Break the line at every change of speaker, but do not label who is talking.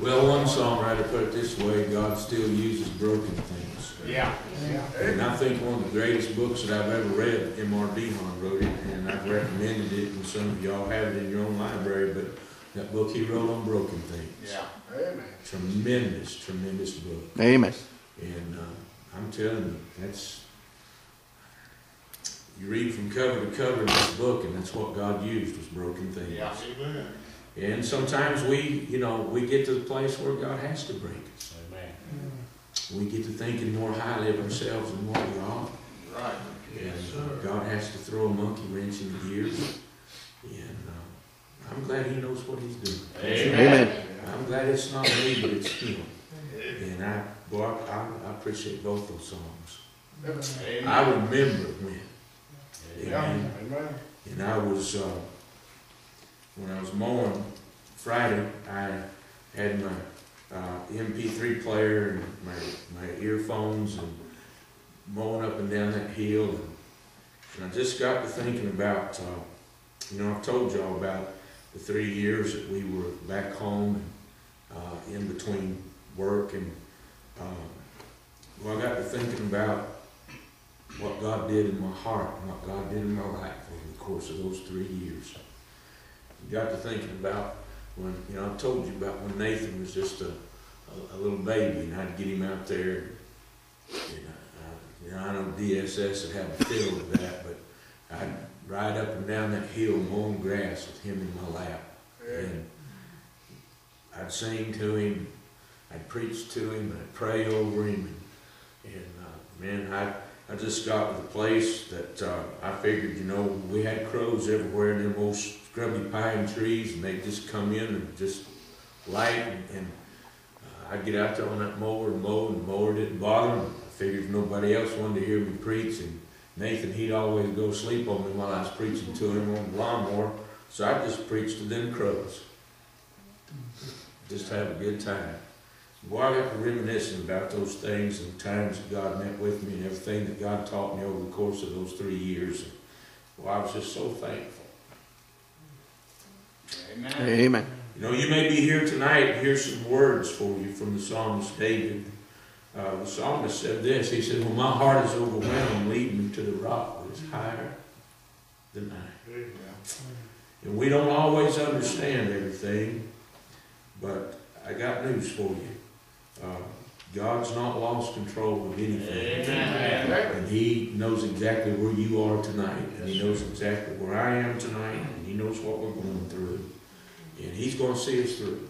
Well, one songwriter put it this way: God still uses broken things.
Yeah.
And I think one of the greatest books that I've ever read, Marc wrote it, and I've recommended it, and some of y'all have it in your own library, but that book he wrote on broken things.
Yeah.
Amen.
Tremendous, tremendous book.
Amen.
And I'm telling you, you read from cover to cover in this book, and that's what God used, was broken things.
Yeah.
Amen.
And sometimes we get to the place where God has to break us.
Amen.
We get to thinking more highly of ourselves than what we are.
Right.
And God has to throw a monkey wrench in the gears. And I'm glad he knows what he's doing.
Amen.
I'm glad it's not me, but it's him. And I appreciate both those songs.
Amen.
I remember when.
Amen.
And I was, when I was mowing Friday, I had my MP3 player and my earphones and mowing up and down that hill. And I just got to thinking about, I've told y'all about the 3 years that we were back home and in between work. And I got to thinking about what God did in my heart and what God did in my life over the course of those 3 years. Got to thinking about when, I told you about when Nathan was just a little baby, and I'd get him out there. And I know DSS would have a feel of that, but I'd ride up and down that hill mowing grass with him in my lap. And I'd sing to him, I'd preach to him, I'd pray over him. And I just got to the place that I figured, we had crows everywhere in them old scrubby pine trees, and they'd just come in and just light. And I'd get out there on that mower and mow, and the mower didn't bother him. I figured if nobody else wanted to hear me preach, and Nathan, he'd always go to sleep on me while I was preaching to him on the lawnmower, so I just preached to them crows. Just have a good time. Boy, I got to reminiscing about those things and times that God met with me and everything that God taught me over the course of those 3 years. Well, I was just so thankful.
Amen.
Amen.
You may be here tonight and hear some words for you from the psalmist David. The psalmist said this. He said, "When my heart is overwhelmed, lead me to the rock that is higher than I." And we don't always understand everything, but I got news for you. God's not lost control of anything.
Amen.
And he knows exactly where you are tonight. And he knows exactly where I am tonight. And he knows what we're going through. And he's going to see us through.